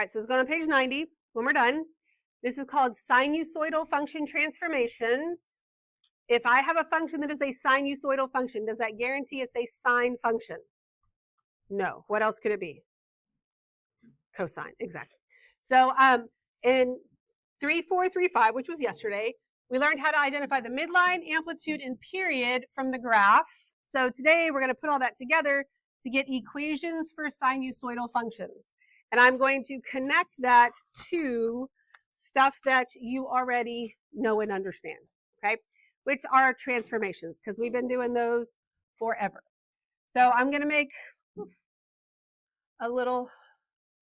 right, so let's go on page 90 when we're done. This is called sinusoidal function transformations. If I have a function that is a sinusoidal function, does that guarantee it's a sine function? No. What else could it be? Cosine, exactly. So in 3435, which was yesterday, we learned how to identify the midline, amplitude, and period from the graph. So today we're going to put all that together to get equations for sinusoidal functions. And I'm going to connect that to stuff that you already know and understand, okay? Which are transformations, because we've been doing those forever. So I'm going to make a little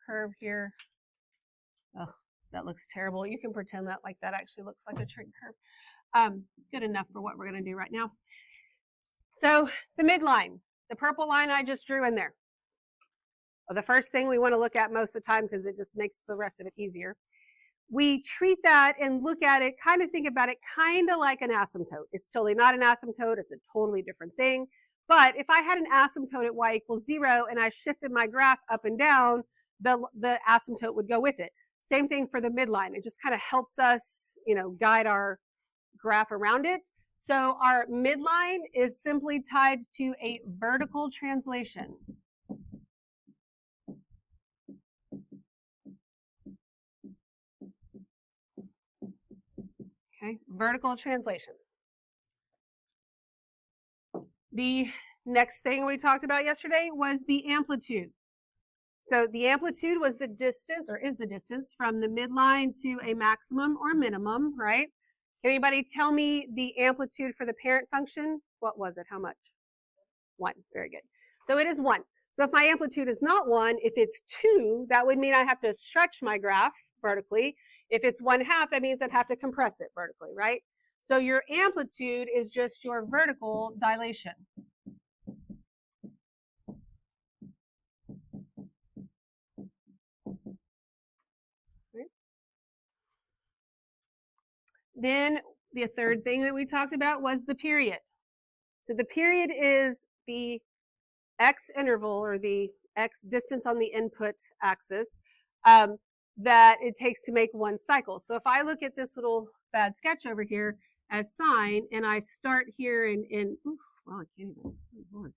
curve here. Oh, that looks terrible. You can pretend that like that actually looks like a trig curve. Good enough for what we're going to do right now. So the midline, the purple line I just drew in there. Well, the first thing we want to look at most of the time, because it just makes the rest of it easier. We treat that and look at it, kind of think about it kind of like an asymptote. It's totally not an asymptote. It's a totally different thing. But if I had an asymptote at y equals 0 and I shifted my graph up and down, the asymptote would go with it. Same thing for the midline. It just kind of helps us, guide our graph around it. So our midline is simply tied to a vertical translation. Okay, vertical translation. The next thing we talked about yesterday was the amplitude. So the amplitude was the distance, or is the distance, from the midline to a maximum or minimum, right? Can anybody tell me the amplitude for the parent function? What was it? How much? 1. Very good. So it is 1. So if my amplitude is not 1, if it's 2, that would mean I have to stretch my graph vertically. If it's 1/2, that means I'd have to compress it vertically, right? So your amplitude is just your vertical dilation. Right? Then the third thing that we talked about was the period. So the period is the x interval, or the x distance on the input axis, that it takes to make one cycle. So if I look at this little bad sketch over here as sine, and I start here and well, I can't even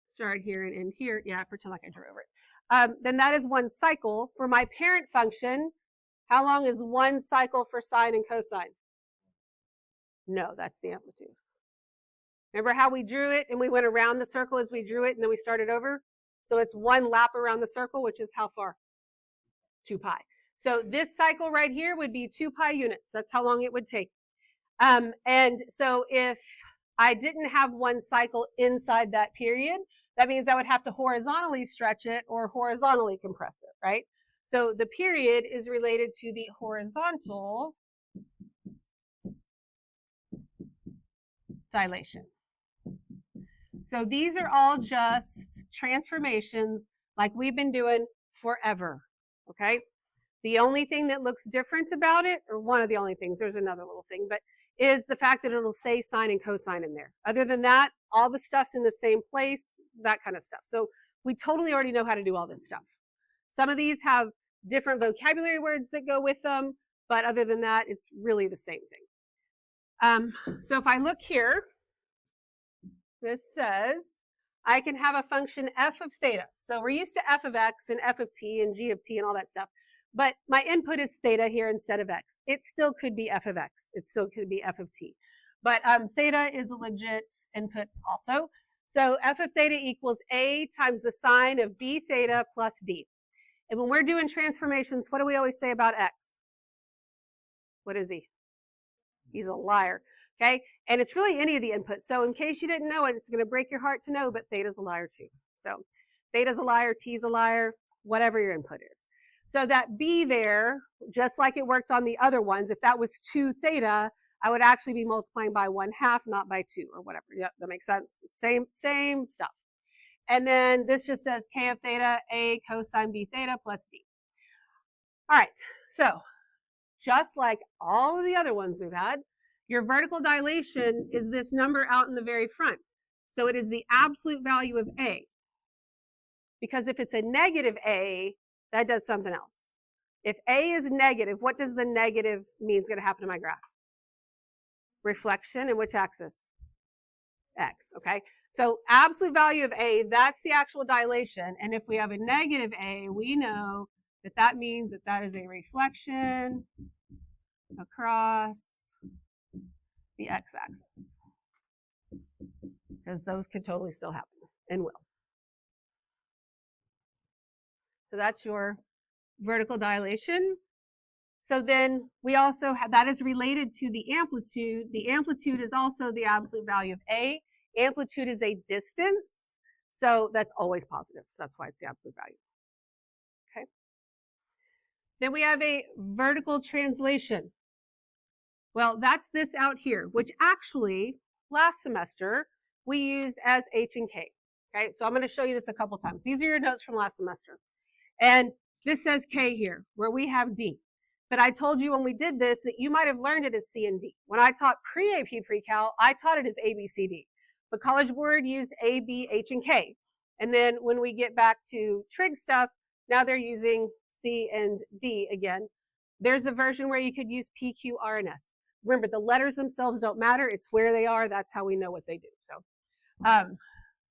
start here and end here. Yeah, I pretend like I drew over it. Then that is one cycle. For my parent function, how long is one cycle for sine and cosine? No, that's the amplitude. Remember how we drew it and we went around the circle as we drew it and then we started over? So it's one lap around the circle, which is how far? 2 pi. So this cycle right here would be 2 pi units. That's how long it would take. And so if I didn't have one cycle inside that period, that means I would have to horizontally stretch it or horizontally compress it, right? So the period is related to the horizontal dilation. So these are all just transformations like we've been doing forever, okay? The only thing that looks different about it, or one of the only things, there's another little thing, but is the fact that it'll say sine and cosine in there. Other than that, all the stuff's in the same place, that kind of stuff. So we totally already know how to do all this stuff. Some of these have different vocabulary words that go with them, but other than that, it's really the same thing. So if I look here, this says I can have a function f of theta. So we're used to f of x and f of t and g of t and all that stuff. But my input is theta here instead of x. It still could be f of x. It still could be f of t. But theta is a legit input also. So f of theta equals a times the sine of b theta plus d. And when we're doing transformations, what do we always say about x? What is he? He's a liar. Okay, and it's really any of the inputs. So in case you didn't know it, it's going to break your heart to know, but theta's a liar too. So theta's a liar, t's a liar, whatever your input is. So that b there, just like it worked on the other ones, if that was 2 theta, I would actually be multiplying by 1/2, not by 2 or whatever. Yep, that makes sense. Same stuff. And then this just says k of theta, a cosine b theta plus d. All right, so just like all of the other ones we've had, your vertical dilation is this number out in the very front. So it is the absolute value of a. Because if it's a negative a, that does something else. If A is negative, what does the negative mean is going to happen to my graph? Reflection in which axis? X, okay? So absolute value of A, that's the actual dilation. And if we have a negative A, we know that that means that that is a reflection across the x-axis, because those could totally still happen and will. So that's your vertical dilation. So then we also have, that is related to the amplitude. The amplitude is also the absolute value of A. Amplitude is a distance, so that's always positive. That's why it's the absolute value. Okay. Then we have a vertical translation. Well, that's this out here, which actually last semester we used as H and K. Okay, so I'm going to show you this a couple times. These are your notes from last semester. And this says K here, where we have D. But I told you when we did this that you might have learned it as C and D. When I taught pre-AP pre-cal, I taught it as A, B, C, D. But College Board used A, B, H, and K. And then when we get back to trig stuff, now they're using C and D again. There's a version where you could use P, Q, R, and S. Remember, the letters themselves don't matter. It's where they are. That's how we know what they do.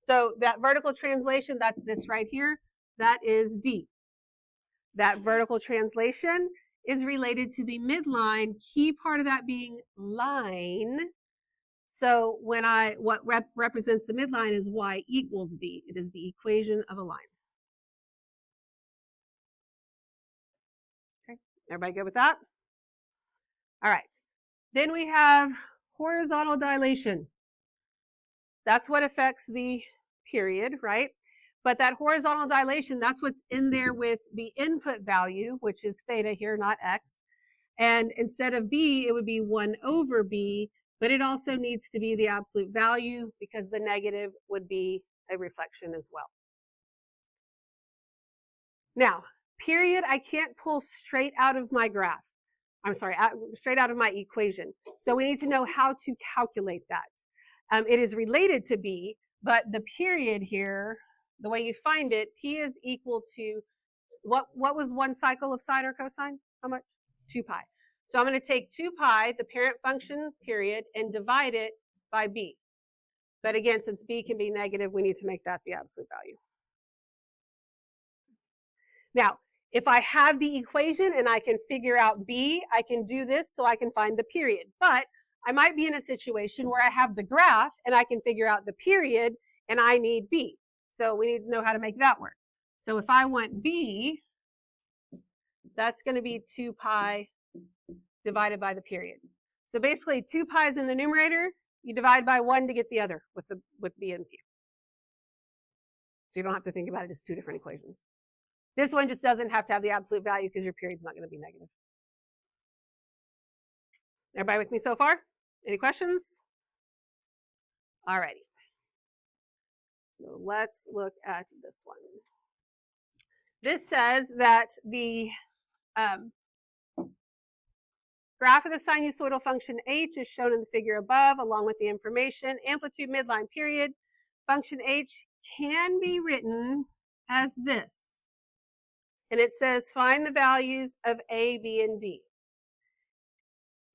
So that vertical translation, that's this right here. That is D. That vertical translation is related to the midline, key part of that being line. So when what represents the midline is y equals D. It is the equation of a line. Okay, everybody good with that? All right. Then we have horizontal dilation. That's what affects the period, right? But that horizontal dilation, that's what's in there with the input value, which is theta here, not x. And instead of b, it would be 1 over b, but it also needs to be the absolute value because the negative would be a reflection as well. Now, period, I can't pull straight out of my graph. I'm sorry, straight out of my equation. So we need to know how to calculate that. It is related to b, but the period here, the way you find it, p is equal to, what was one cycle of sine or cosine? How much? 2 pi. So I'm going to take 2 pi, the parent function, period, and divide it by b. But again, since b can be negative, we need to make that the absolute value. Now, if I have the equation and I can figure out b, I can do this so I can find the period. But I might be in a situation where I have the graph and I can figure out the period and I need b. So we need to know how to make that work. So if I want b, that's going to be 2 pi divided by the period. So basically 2 pi is in the numerator, you divide by 1 to get the other with b and p. So you don't have to think about it as two different equations. This one just doesn't have to have the absolute value because your period's not going to be negative. Everybody with me so far? Any questions? All righty. So let's look at this one. This says that the graph of the sinusoidal function h is shown in the figure above, along with the information. Amplitude, midline, period. Function h can be written as this. And it says find the values of a, b, and d.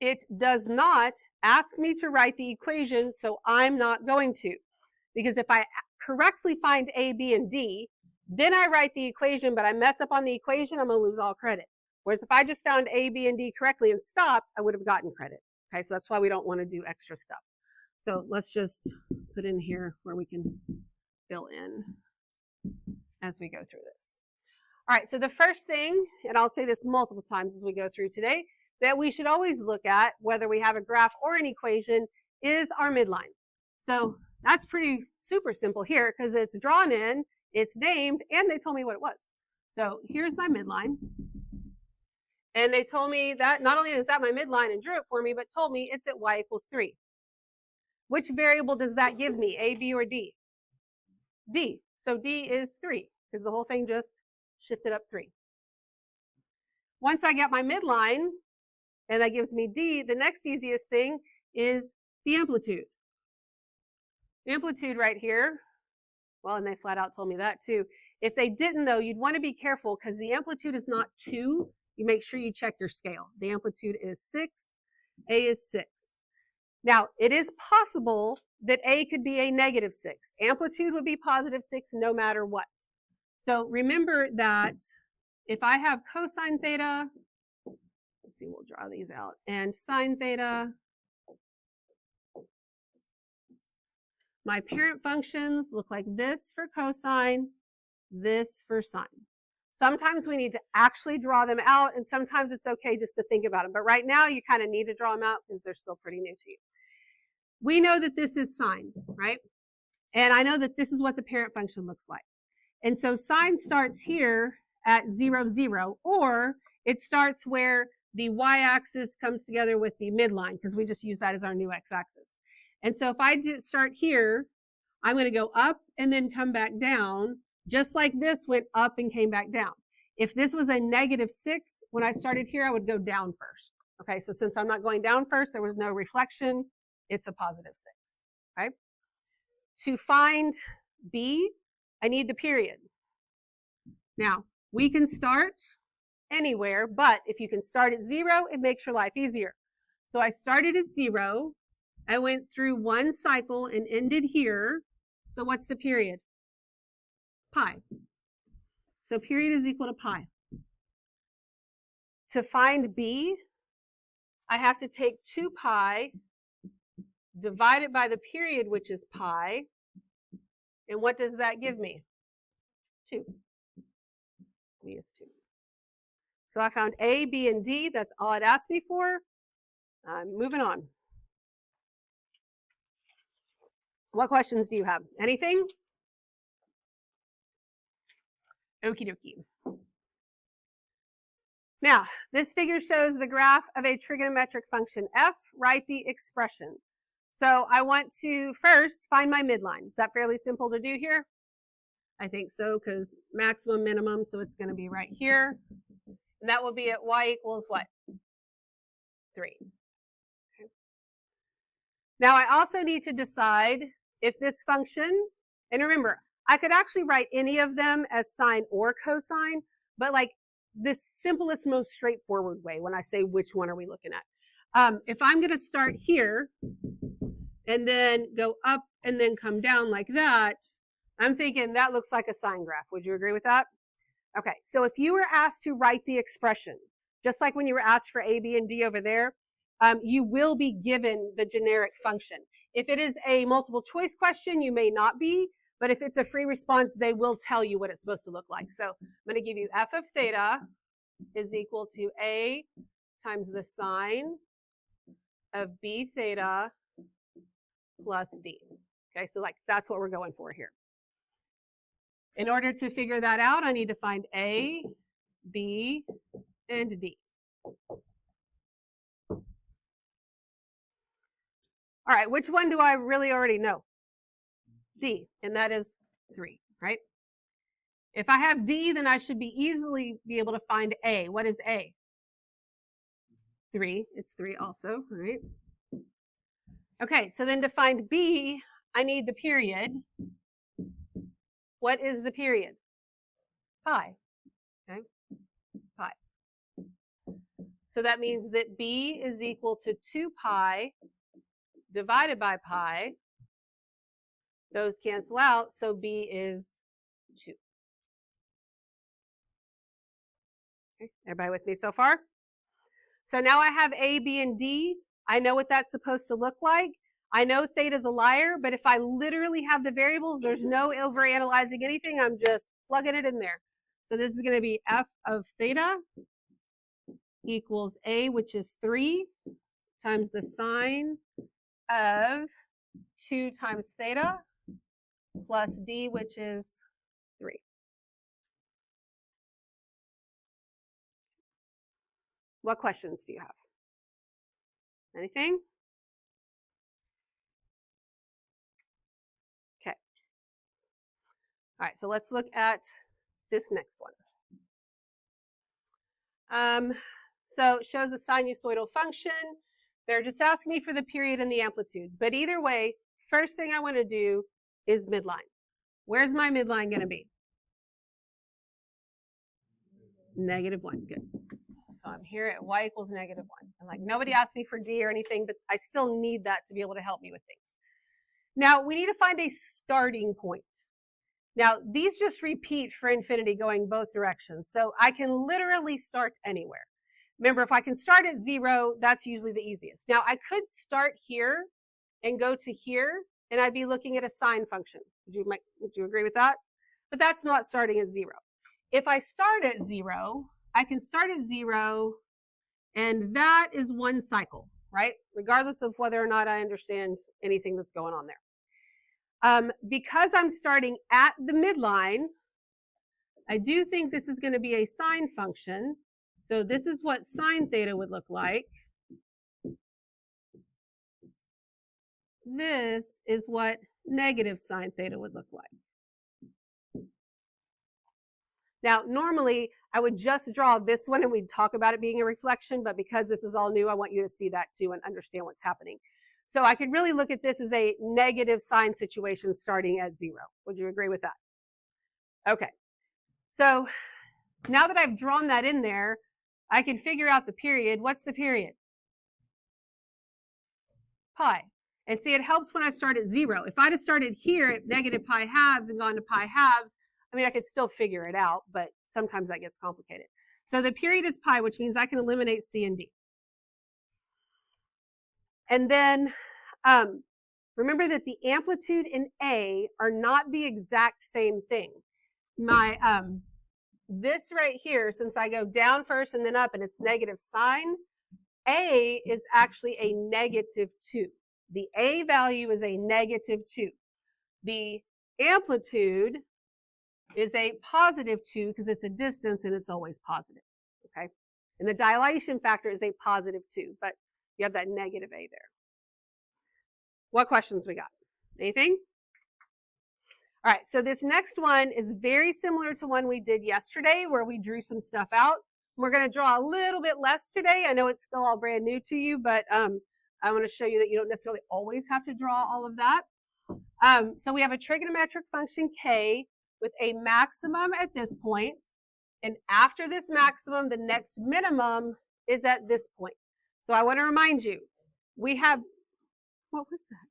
It does not ask me to write the equation, so I'm not going to. Because if I correctly find a, b, and d, then I write the equation, but I mess up on the equation, I'm going to lose all credit. Whereas if I just found a, b, and d correctly and stopped, I would have gotten credit. Okay, so that's why we don't want to do extra stuff. So let's just put in here where we can fill in as we go through this. All right, so the first thing, and I'll say this multiple times as we go through today, that we should always look at, whether we have a graph or an equation, is our midline. So that's pretty super simple here because it's drawn in, it's named, and they told me what it was. So here's my midline. And they told me that not only is that my midline and drew it for me, but told me it's at y equals 3. Which variable does that give me, a, b, or d? D. So d is 3 because the whole thing just shifted up 3. Once I get my midline, and that gives me d, the next easiest thing is the amplitude. The amplitude right here, well, and they flat out told me that too. If they didn't though, you'd want to be careful because the amplitude is not 2. you make sure you check your scale. The amplitude is 6, A is 6. Now, it is possible that A could be a negative 6. Amplitude would be positive 6 no matter what. So remember that if I have cosine theta, let's see, we'll draw these out, and sine theta, my parent functions look like this for cosine, this for sine. Sometimes we need to actually draw them out, and sometimes it's okay just to think about them. But right now, you kind of need to draw them out because they're still pretty new to you. We know that this is sine, right? And I know that this is what the parent function looks like. And so sine starts here at 0, 0, or it starts where the y-axis comes together with the midline, because we just use that as our new x-axis. And so if I start here, I'm going to go up and then come back down, just like this went up and came back down. If this was a negative 6, when I started here, I would go down first. Okay, so since I'm not going down first, there was no reflection, it's a positive 6. Okay. To find B, I need the period. Now, we can start anywhere, but if you can start at 0, it makes your life easier. So I started at 0, I went through one cycle and ended here. So what's the period? Pi. So period is equal to pi. To find B, I have to take 2 pi, divide it by the period, which is pi. And what does that give me? 2. B is 2. So I found A, B, and D. That's all it asked me for. I'm moving on. What questions do you have? Anything? Okie dokie. Now, this figure shows the graph of a trigonometric function f. Write the expression. So I want to first find my midline. Is that fairly simple to do here? I think so, because maximum, minimum, so it's going to be right here. And that will be at y equals what? 3. Okay. Now I also need to decide if this function, and remember, I could actually write any of them as sine or cosine, but like the simplest, most straightforward way when I say which one are we looking at. If I'm going to start here and then go up and then come down like that, I'm thinking that looks like a sine graph. Would you agree with that? Okay, so if you were asked to write the expression, just like when you were asked for A, B, and D over there, you will be given the generic function. If it is a multiple choice question, you may not be, but if it's a free response, they will tell you what it's supposed to look like. So I'm going to give you f of theta is equal to A times the sine of B theta plus D. Okay, so like that's what we're going for here. In order to figure that out, I need to find A, B, and D. All right, which one do I really already know? D, and that is 3, right? If I have D, then I should easily be able to find A. What is A? 3. It's 3 also, right? Okay, so then to find B, I need the period. What is the period? Pi. Okay, pi. So that means that B is equal to 2 pi divided by pi. Those cancel out, so B is 2. Okay, everybody with me so far? So now I have A, B, and D. I know what that's supposed to look like. I know theta's a liar, but if I literally have the variables, there's no overanalyzing anything. I'm just plugging it in there. So this is going to be f of theta equals A, which is 3, times the sine of 2 times theta plus D, which is 3. What questions do you have? Anything? Okay. All right, so let's look at this next one. So it shows a sinusoidal function. They're just asking me for the period and the amplitude. But either way, first thing I want to do is midline. Where's my midline going to be? -1. Good. So I'm here at y equals -1. And like nobody asked me for d or anything, but I still need that to be able to help me with things. Now we need to find a starting point. Now these just repeat for infinity going both directions. So I can literally start anywhere. Remember, if I can start at 0, that's usually the easiest. Now I could start here and go to here, and I'd be looking at a sine function. Would you agree with that? But that's not starting at 0. If I start at 0, I can start at 0, and that is one cycle, right? Regardless of whether or not I understand anything that's going on there. Because I'm starting at the midline, I do think this is going to be a sine function. So this is what sine theta would look like. This is what negative sine theta would look like. Now, normally, I would just draw this one and we'd talk about it being a reflection, but because this is all new, I want you to see that too and understand what's happening. So I could really look at this as a negative sine situation starting at 0. Would you agree with that? Okay. So now that I've drawn that in there, I can figure out the period. What's the period? Pi. And see, it helps when I start at 0. If I'd have started here at negative pi halves and gone to pi halves, I mean, I could still figure it out, but sometimes that gets complicated. So the period is pi, which means I can eliminate C and D. And then remember that the amplitude and A are not the exact same thing. My this right here, since I go down first and then up and it's negative sine, A is actually a -2. The A value is a -2. The amplitude is a +2 because it's a distance and it's always positive, okay? And the dilation factor is a +2, but you have that negative A there. What questions we got? Anything? All right, so this next one is very similar to one we did yesterday where we drew some stuff out. We're going to draw a little bit less today. I know it's still all brand new to you, but I want to show you that you don't necessarily always have to draw all of that. So we have a trigonometric function k with a maximum at this point, and after this maximum, the next minimum is at this point. So I want to remind you, we have, what was that?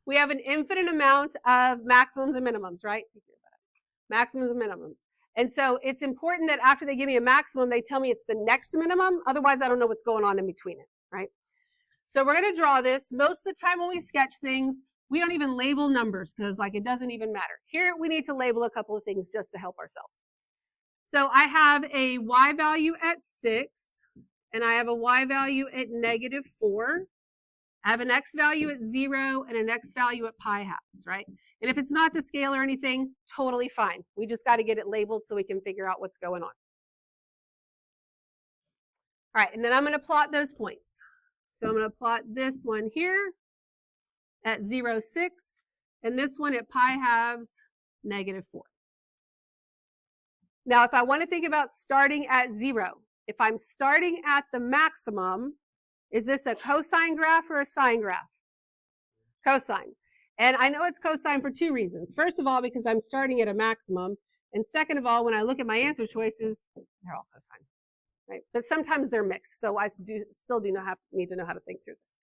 We have an infinite amount of maximums and minimums, right? Maximums and minimums. And so it's important that after they give me a maximum, they tell me it's the next minimum. Otherwise, I don't know what's going on in between it, right? So we're going to draw this. Most of the time when we sketch things, we don't even label numbers because like it doesn't even matter. Here we need to label a couple of things just to help ourselves. So I have a y value at 6, and I have a y value at -4. I have an x value at 0 and an x value at pi halves, right? And if it's not to scale or anything, totally fine. We just got to get it labeled so we can figure out what's going on. All right, and then I'm going to plot those points. So I'm going to plot this one here at 0, 6, and this one at pi halves, -4. Now, if I want to think about starting at 0, if I'm starting at the maximum, is this a cosine graph or a sine graph? Cosine. And I know it's cosine for 2 reasons. First of all, because I'm starting at a maximum. And second of all, when I look at my answer choices, they're all cosine, right? But sometimes they're mixed. So I still need to know how to think through this.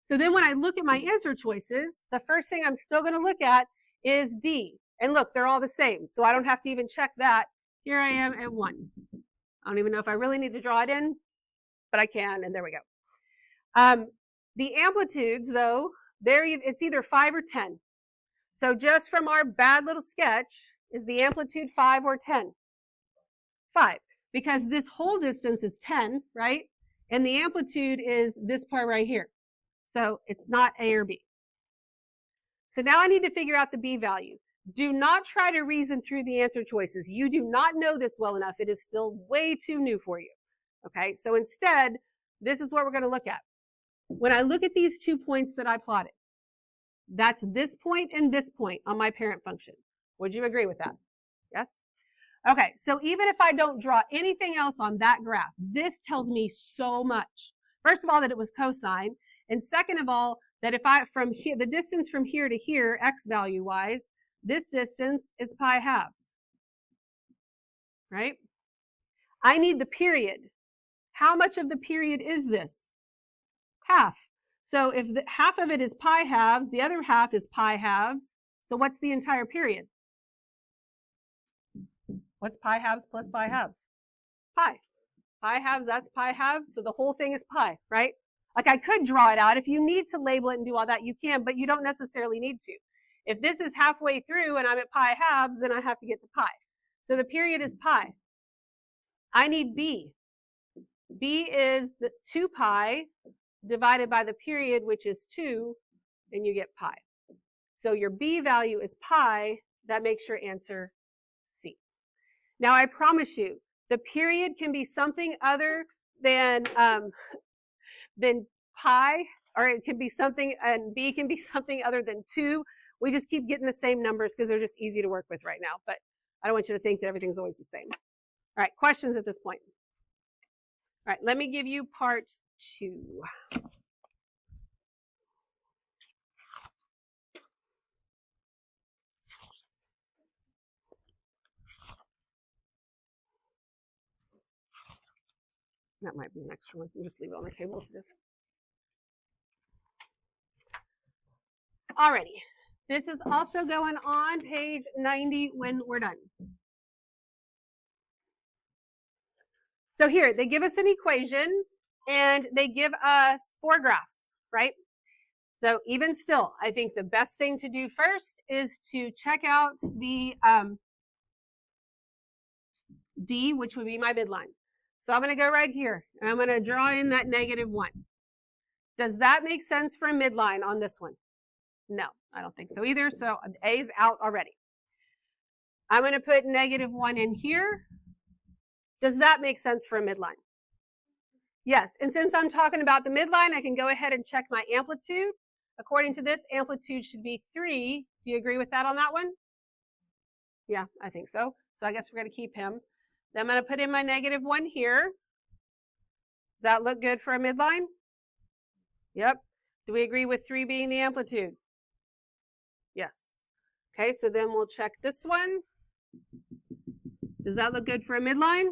So then when I look at my answer choices, the first thing I'm still going to look at is D. And look, they're all the same. So I don't have to even check that. Here I am at 1. I don't even know if I really need to draw it in, but I can, and there we go. The amplitudes, though, it's either 5 or 10. So just from our bad little sketch, is the amplitude 5 or 10? 5, because this whole distance is 10, right? And the amplitude is this part right here. So it's not A or B. So now I need to figure out the B value. Do not try to reason through the answer choices. You do not know this well enough. It is still way too new for you. Okay, so instead, this is what we're going to look at. When I look at these 2 points that I plotted, that's this point and this point on my parent function. Would you agree with that? Yes? Okay, so even if I don't draw anything else on that graph, this tells me so much. First of all, that it was cosine. And second of all, that if from here, the distance from here to here, x value wise, this distance is pi halves, right? I need the period. How much of the period is this? Half. So if half of it is pi halves, the other half is pi halves. So what's the entire period? What's pi halves plus pi halves? Pi. Pi halves, that's pi halves. So the whole thing is pi, right? Like I could draw it out. If you need to label it and do all that, you can, but you don't necessarily need to. If this is halfway through and I'm at pi halves, then I have to get to pi. So the period is pi. I need b. b is the 2 pi divided by the period, which is 2, and you get pi. So your b value is pi. That makes your answer C. Now I promise you, the period can be something other than pi, or it can be something, and b can be something other than 2. We just keep getting the same numbers because they're just easy to work with right now. But I don't want you to think that everything's always the same. All right, questions at this point? All right, let me give you part 2. That might be an extra one. We'll just leave it on the table if it is. Alrighty, this is also going on page 90 when we're done. So here, they give us an equation and they give us 4 graphs, right? So even still, I think the best thing to do first is to check out the D, which would be my midline. So I'm going to go right here and I'm going to draw in that -1. Does that make sense for a midline on this one? No, I don't think so either. So A's out already. I'm going to put -1 in here. Does that make sense for a midline? Yes, and since I'm talking about the midline, I can go ahead and check my amplitude. According to this, amplitude should be 3. Do you agree with that on that one? Yeah, I think so. So I guess we're going to keep him. Then I'm going to put in my -1 here. Does that look good for a midline? Yep. Do we agree with 3 being the amplitude? Yes. Okay, so then we'll check this one. Does that look good for a midline?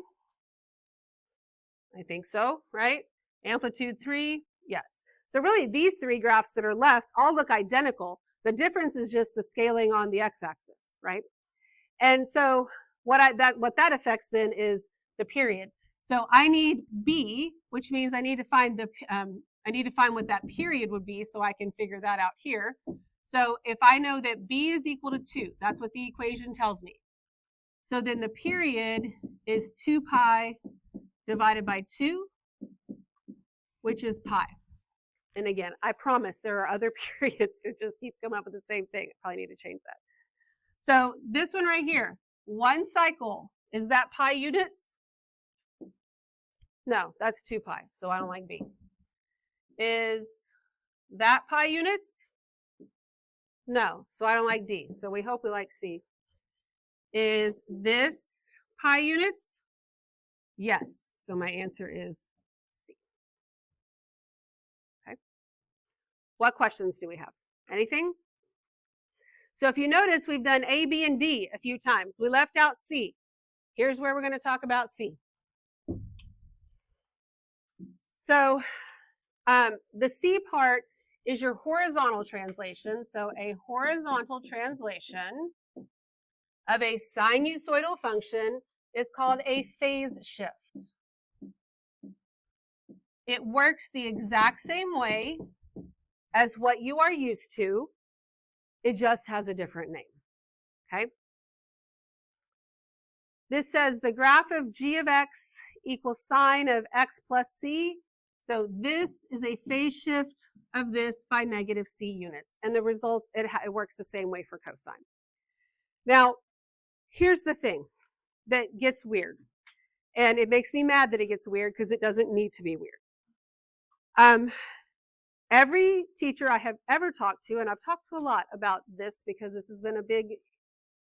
I think so, right? Amplitude 3, yes. So really, these 3 graphs that are left all look identical. The difference is just the scaling on the x-axis, right? And so what that affects then is the period. So I need B, which means I need to find what that period would be, so I can figure that out here. So if I know that B is equal to 2, that's what the equation tells me. So then the period is 2 pi divided by 2, which is pi. And again, I promise there are other periods. It just keeps coming up with the same thing. I probably need to change that. So this one right here, 1 cycle, is that pi units? No, that's 2 pi, so I don't like B. Is that pi units? No, so I don't like D. So we hope we like C. Is this pi units? Yes, so my answer is C. Okay. What questions do we have? Anything? So if you notice, we've done A, B, and D a few times. We left out C. Here's where we're going to talk about C. So the C part is your horizontal translation. So a horizontal translation of a sinusoidal function is called a phase shift. It works the exact same way as what you are used to. It just has a different name, okay? This says the graph of g of x equals sine of x plus c. So this is a phase shift of this by -c units. And the results, it works the same way for cosine. Now, here's the thing that gets weird. And it makes me mad that it gets weird because it doesn't need to be weird. Every teacher I have ever talked to, and I've talked to a lot about this because this has been a big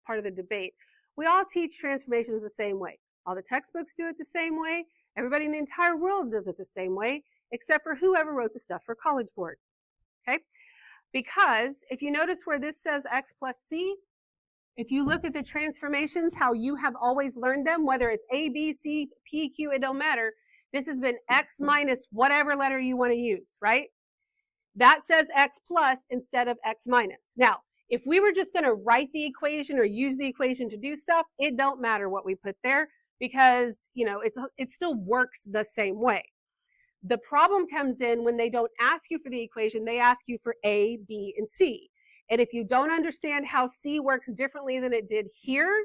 part of the debate, we all teach transformations the same way. All the textbooks do it the same way. Everybody in the entire world does it the same way, except for whoever wrote the stuff for College Board, okay? Because if you notice where this says x plus c, If you look at the transformations, how you have always learned them, whether it's A, B, C, P, Q, it don't matter. This has been X minus whatever letter you want to use, right? That says X plus instead of X minus. Now, if we were just going to write the equation or use the equation to do stuff, it don't matter what we put there because, you know, it still works the same way. The problem comes in when they don't ask you for the equation, they ask you for A, B, and C. And if you don't understand how C works differently than it did here,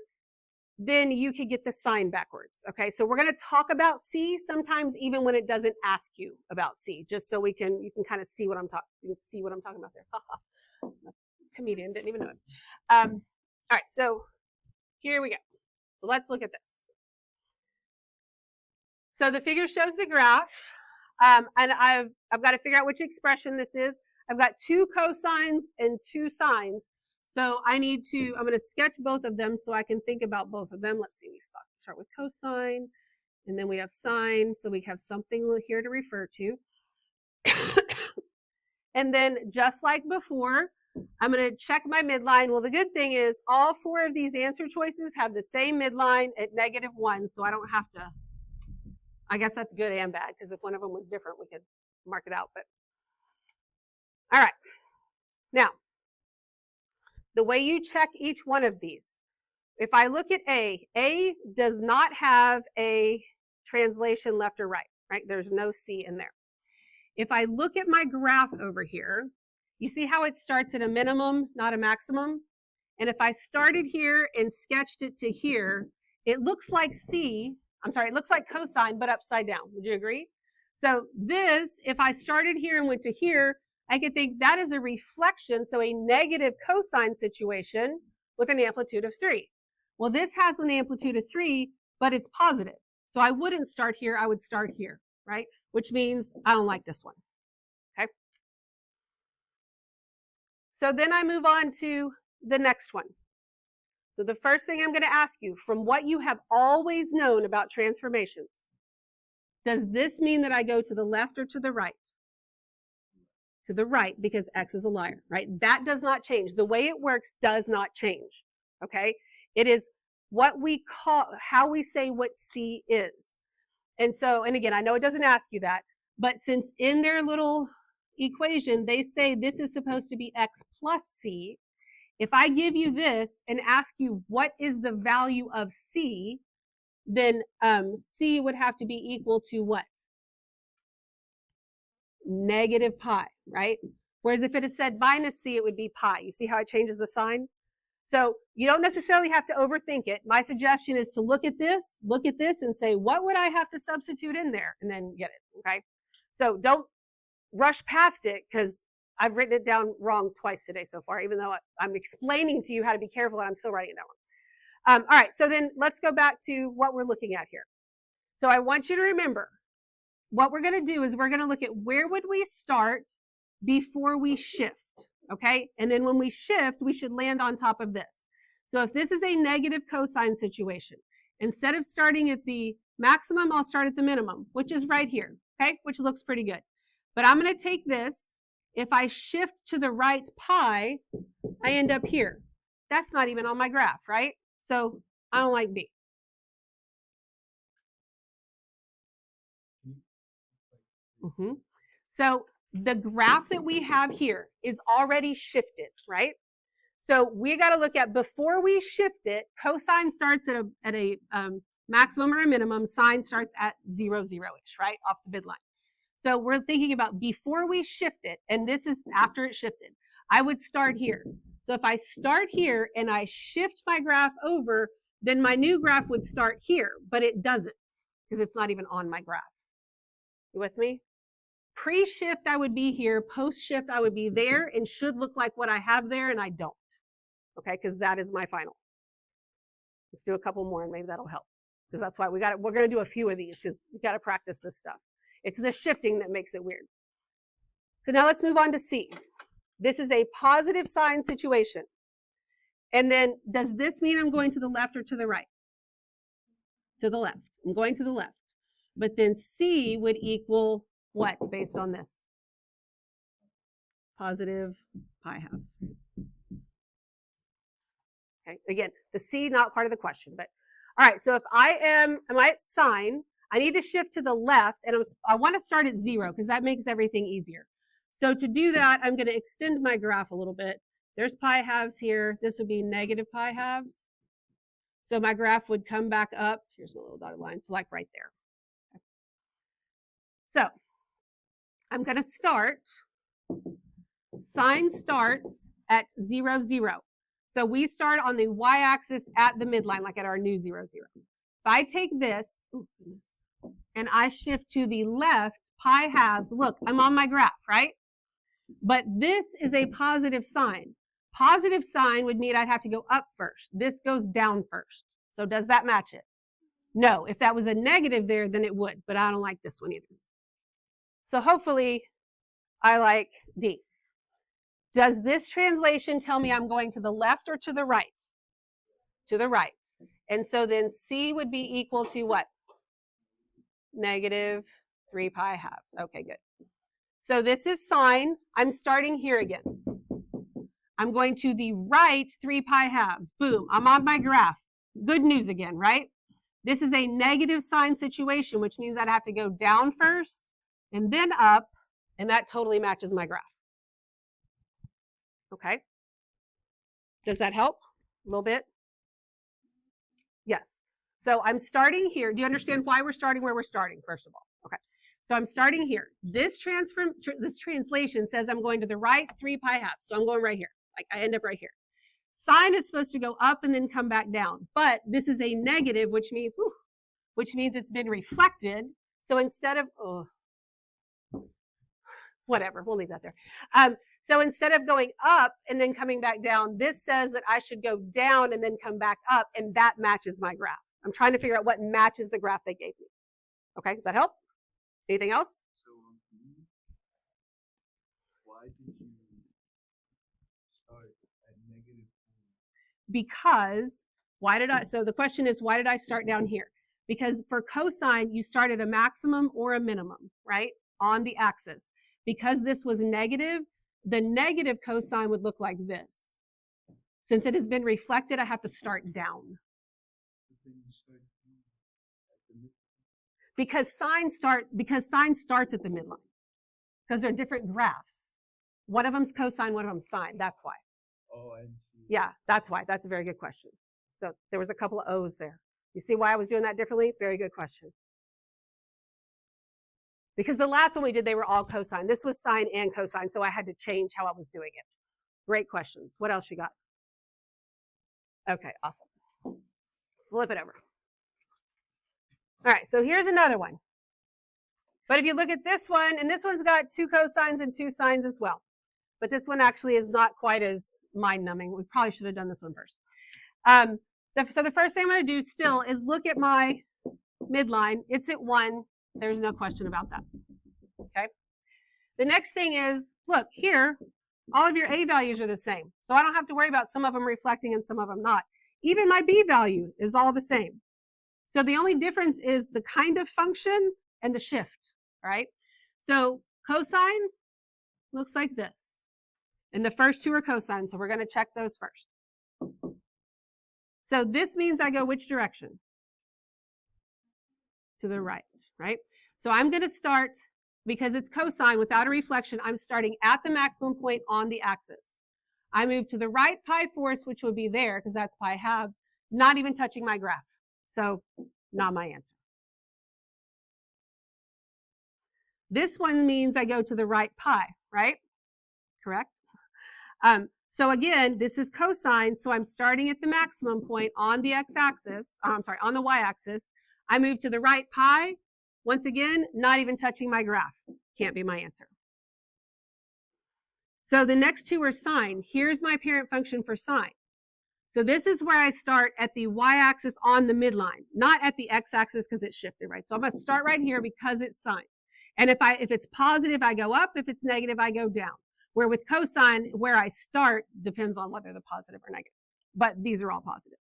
then you could get the sign backwards. Okay, so we're going to talk about C sometimes even when it doesn't ask you about C, just so you can kind of see what I'm talking about there. Comedian, didn't even know it. All right, so here we go. So let's look at this. So the figure shows the graph, and I've got to figure out which expression this is. I've got 2 cosines and 2 sines. So I'm going to sketch both of them so I can think about both of them. Let's see, we start with cosine, and then we have sine, so we have something here to refer to. And then just like before, I'm going to check my midline. Well, the good thing is all 4 of these answer choices have the same midline at -1, so I don't have to. I guess that's good and bad, because if one of them was different, we could mark it out. But all right. Now, the way you check each one of these, if I look at A does not have a translation left or right, right? There's no C in there. If I look at my graph over here, you see how it starts at a minimum, not a maximum? And if I started here and sketched it to here, it looks like it looks like cosine, but upside down. Would you agree? So this, if I started here and went to here, I could think that is a reflection, so a negative cosine situation with an amplitude of 3. Well, this has an amplitude of 3, but it's positive. So I wouldn't start here, I would start here, right? Which means I don't like this one, okay? So then I move on to the next one. So the first thing I'm going to ask you, from what you have always known about transformations, does this mean that I go to the left or to the right? To the right, because X is a liar, right? That does not change. The way it works does not change, okay? It is what we call, how we say what C is. And so, and again, I know it doesn't ask you that, but since in their little equation, they say this is supposed to be X plus C, if I give you this and ask you what is the value of C, then C would have to be equal to what? Negative pi, right? Whereas if it had said minus C, it would be pi. You see how it changes the sign? So you don't necessarily have to overthink it. My suggestion is to look at this and say, what would I have to substitute in there? And then get it, okay? So don't rush past it, because I've written it down wrong twice today so far, even though I'm explaining to you how to be careful, and I'm still writing it down wrong. All right, so then let's go back to what we're looking at here. So I want you to remember, what we're going to do is we're going to look at where would we start before we shift, okay? And then when we shift, we should land on top of this. So if this is a negative cosine situation, instead of starting at the maximum, I'll start at the minimum, which is right here, okay? Which looks pretty good. But I'm going to take this. If I shift to the right pi, I end up here. That's not even on my graph, right? So I don't like B. So the graph that we have here is already shifted, right? So we got to look at, before we shift it, cosine starts at a maximum or a minimum, sine starts at 0, 0-ish, right? Off the midline. So we're thinking about before we shift it, and this is after it shifted, I would start here. So if I start here and I shift my graph over, then my new graph would start here, but it doesn't, because it's not even on my graph. You with me? Pre-shift, I would be here. Post-shift, I would be there and should look like what I have there, and I don't. Okay, because that is my final. Let's do a couple more, and maybe that'll help. Because that's why we're going to do a few of these, because we got to practice this stuff. It's the shifting that makes it weird. So now let's move on to C. This is a positive sign situation. And then, does this mean I'm going to the left or to the right? To the left. I'm going to the left. But then C would equal what based on this? Positive pi halves. Okay, again, the C not part of the question, but all right. So if am I at sine? I need to shift to the left, and I want to start at 0 because that makes everything easier. So to do that, I'm going to extend my graph a little bit. There's pi halves here. This would be negative pi halves. So my graph would come back up. Here's my little dotted line to like right there. Okay. So I'm going to start. Sine starts at 0, 0. So we start on the y-axis at the midline, like at our new 0, 0. If I take this, and I shift to the left, pi halves, look, I'm on my graph, right? But this is a positive sign. Positive sign would mean I'd have to go up first. This goes down first. So does that match it? No. If that was a negative there, then it would, but I don't like this one either. So hopefully I like D. Does this translation tell me I'm going to the left or to the right? To the right. And so then C would be equal to what? Negative 3 pi halves. Okay, good. So this is sine. I'm starting here again. I'm going to the right 3 pi halves. Boom, I'm on my graph. Good news again, right? This is a negative sign situation, which means I'd have to go down first and then up, and that totally matches my graph. Okay. Does that help a little bit? Yes. So I'm starting here. Do you understand why we're starting where we're starting, first of all? Okay. So I'm starting here. This translation says I'm going to the right 3 pi halves. So I'm going right here. Like I end up right here. Sine is supposed to go up and then come back down. But this is a negative, which means it's been reflected. So instead of, whatever, we'll leave that there. So instead of going up and then coming back down, this says that I should go down and then come back up, and that matches my graph. I'm trying to figure out what matches the graph they gave me. Okay, does that help? Anything else? So why did you start at negative 4? Because, so the question is, why did I start down here? Because for cosine, you start at a maximum or a minimum, right, on the axis. Because this was negative, the negative cosine would look like this. Since it has been reflected, I have to start down. Because sine starts at the midline. Because they're different graphs. One of them's cosine, one of them's sine. That's why. Oh, I see. Yeah, that's why. That's a very good question. So there was a couple of O's there. You see why I was doing that differently? Very good question. Because the last one we did, they were all cosine. This was sine and cosine, so I had to change how I was doing it. Great questions. What else you got? Okay, awesome. Flip it over. All right, so here's another one. But if you look at this one, and this one's got 2 cosines and 2 sines as well. But this one actually is not quite as mind-numbing. We probably should have done this one first. So the first thing I'm going to do still is look at my midline. It's at 1. There's no question about that. Okay. The next thing is, look, here, all of your A values are the same. So I don't have to worry about some of them reflecting and some of them not. Even my B value is all the same. So the only difference is the kind of function and the shift, all right? So cosine looks like this. And the first 2 are cosine, so we're going to check those first. So this means I go which direction? To the right, right? So I'm going to start, because it's cosine without a reflection, I'm starting at the maximum point on the axis. I move to the right pi fourths, which would be there, because that's pi halves, not even touching my graph. So not my answer. This one means I go to the right pi, right? Correct? So again, this is cosine, so I'm starting at the maximum point on the x-axis, on the y-axis. I move to the right pi. Once again, not even touching my graph. Can't be my answer. So the next 2 are sine. Here's my parent function for sine. So this is where I start at the y-axis on the midline, not at the x-axis because it's shifted, right? So I'm going to start right here because it's sine. And if it's positive, I go up. If it's negative, I go down. Where with cosine, where I start depends on whether they're positive or negative. But these are all positive.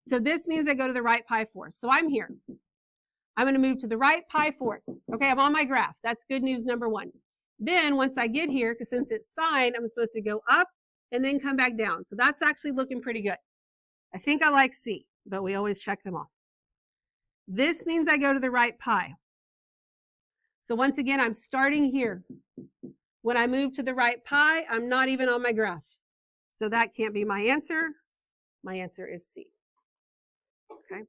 So this means I go to the right pi fourths. So I'm here. I'm going to move to the right pi fourths. Okay, I'm on my graph. That's good news number 1. Then once I get here, because since it's sine, I'm supposed to go up and then come back down. So that's actually looking pretty good. I think I like C, but we always check them off. This means I go to the right pi. So once again, I'm starting here. When I move to the right pi, I'm not even on my graph. So that can't be my answer. My answer is C. Okay.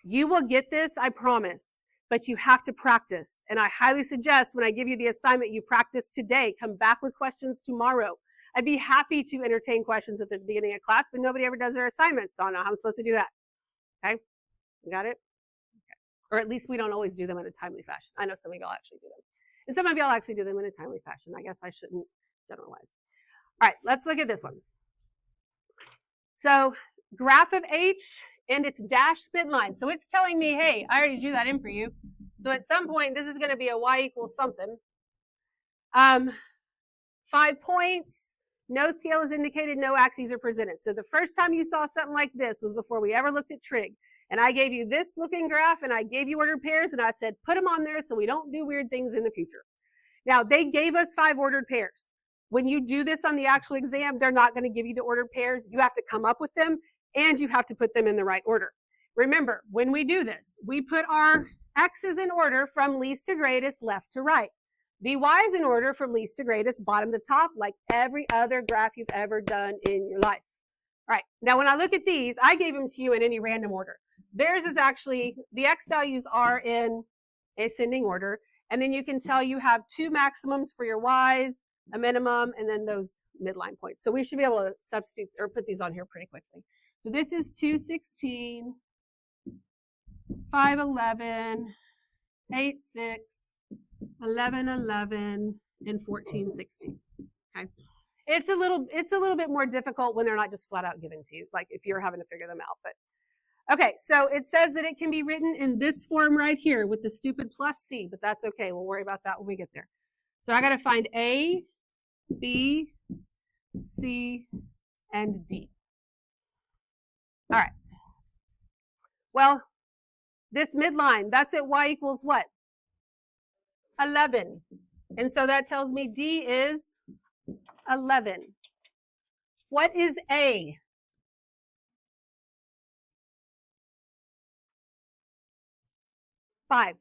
You will get this, I promise, but you have to practice. And I highly suggest when I give you the assignment, you practice today. Come back with questions tomorrow. I'd be happy to entertain questions at the beginning of class, but nobody ever does their assignments, so I don't know how I'm supposed to do that. Okay? You got it? Okay. Or at least we don't always do them in a timely fashion. I know some of y'all actually do them. And some of y'all actually do them in a timely fashion. I guess I shouldn't generalize. All right, let's look at this one. So graph of H and its dashed midline. So it's telling me, hey, I already drew that in for you. So at some point, this is going to be a y equals something. 5 points, no scale is indicated, no axes are presented. So the first time you saw something like this was before we ever looked at trig. And I gave you this looking graph, and I gave you ordered pairs, and I said, put them on there so we don't do weird things in the future. Now, they gave us 5 ordered pairs. When you do this on the actual exam, they're not going to give you the ordered pairs. You have to come up with them, and you have to put them in the right order. Remember, when we do this, we put our x's in order from least to greatest, left to right. The y's in order from least to greatest, bottom to top, like every other graph you've ever done in your life. All right, now when I look at these, I gave them to you in any random order. Theirs is actually, the x values are in ascending order, and then you can tell you have 2 maximums for your y's, a minimum, and then those midline points. So we should be able to substitute or put these on here pretty quickly. So this is 216, 511, 86, 1111, and 1416. Okay. It's a little bit more difficult when they're not just flat out given to you, like if you're having to figure them out. But okay, so it says that it can be written in this form right here with the stupid plus C, but that's okay. We'll worry about that when we get there. So I got to find A, B, C, and D. All right. Well, this midline, that's at y equals what? 11. And so that tells me D is 11. What is A? 5.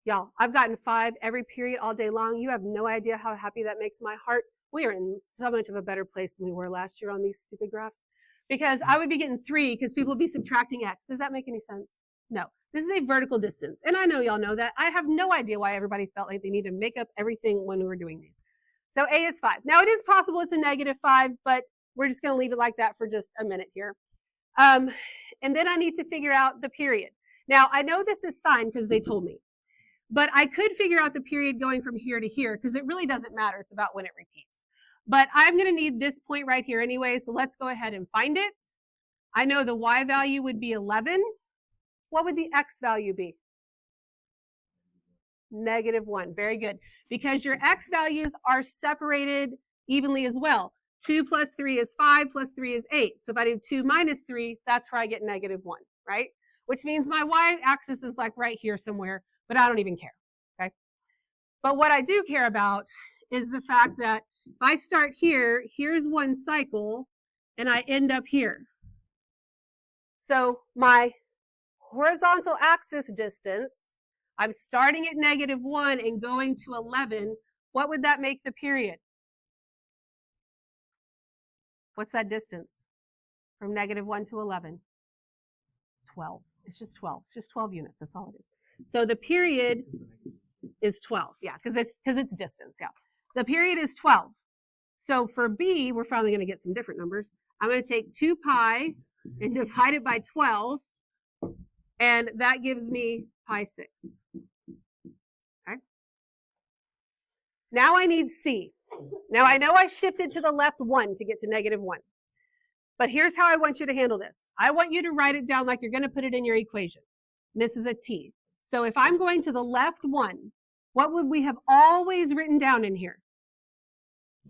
Y'all, I've gotten 5 every period all day long. You have no idea how happy that makes my heart. We are in so much of a better place than we were last year on these stupid graphs. Because I would be getting 3 because people would be subtracting x. Does that make any sense? No. This is a vertical distance. And I know y'all know that. I have no idea why everybody felt like they need to make up everything when we were doing these. So A is 5. Now, it is possible it's a -5, but we're just going to leave it like that for just a minute here. And then I need to figure out the period. Now, I know this is signed because they told me. But I could figure out the period going from here to here because it really doesn't matter. It's about when it repeats. But I'm going to need this point right here anyway, so let's go ahead and find it. I know the y value would be 11. What would the x value be? -1. Very good. Because your x values are separated evenly as well. 2 plus 3 is 5, plus 3 is 8. So if I do 2 minus 3, that's where I get -1, right? Which means my y-axis is like right here somewhere, but I don't even care, okay? But what I do care about is the fact that if I start here, here's one cycle, and I end up here. So my horizontal axis distance, I'm starting at -1 and going to 11. What would that make the period? What's that distance from -1 to 11? 12. It's just 12. It's just 12 units. That's all it is. So the period is 12. Yeah, because it's distance. Yeah. The period is 12. So for B, we're finally going to get some different numbers. I'm going to take 2 pi and divide it by 12. And that gives me pi 6. Okay. Now I need C. Now I know I shifted to the left 1 to get to -1. But here's how I want you to handle this. I want you to write it down like you're going to put it in your equation. And this is a T. So if I'm going to the left 1, what would we have always written down in here?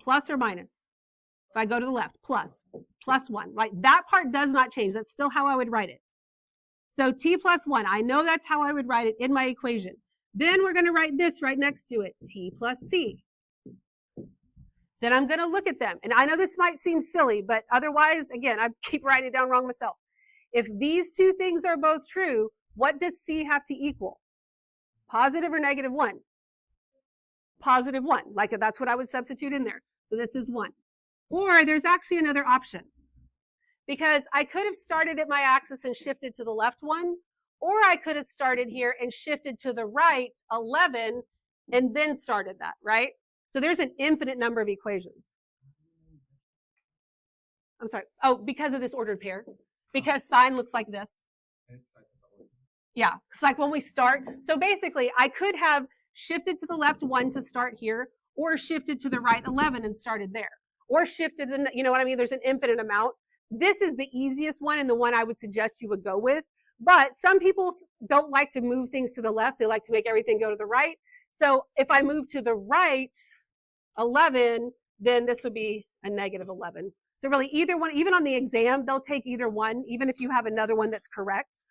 Plus or minus? If I go to the left, plus 1, right? That part does not change. That's still how I would write it. So T plus 1, I know that's how I would write it in my equation. Then we're going to write this right next to it, T plus C. Then I'm going to look at them. And I know this might seem silly, but otherwise, again, I keep writing it down wrong myself. If these two things are both true, what does C have to equal? Positive or negative 1? Positive 1. Like that's what I would substitute in there. So this is 1. Or there's actually another option. Because I could have started at my axis and shifted to the left 1, or I could have started here and shifted to the right 11 and then started that, right? So there's an infinite number of equations. I'm sorry. Oh, because of this ordered pair. Because sine looks like this. Yeah, it's like when we start. So basically, I could have shifted to the left 1 to start here, or shifted to the right 11 and started there, or shifted, you know what I mean? There's an infinite amount. This is the easiest one and the one I would suggest you would go with. But some people don't like to move things to the left. They like to make everything go to the right. So if I move to the right 11, then this would be a negative 11. So really either one, even on the exam, they'll take either one, even if you have another one that's correct.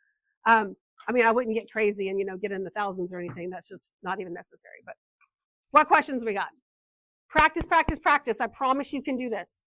I mean, I wouldn't get crazy and, get in the thousands or anything. That's just not even necessary. But what questions we got? Practice, practice, practice. I promise you can do this.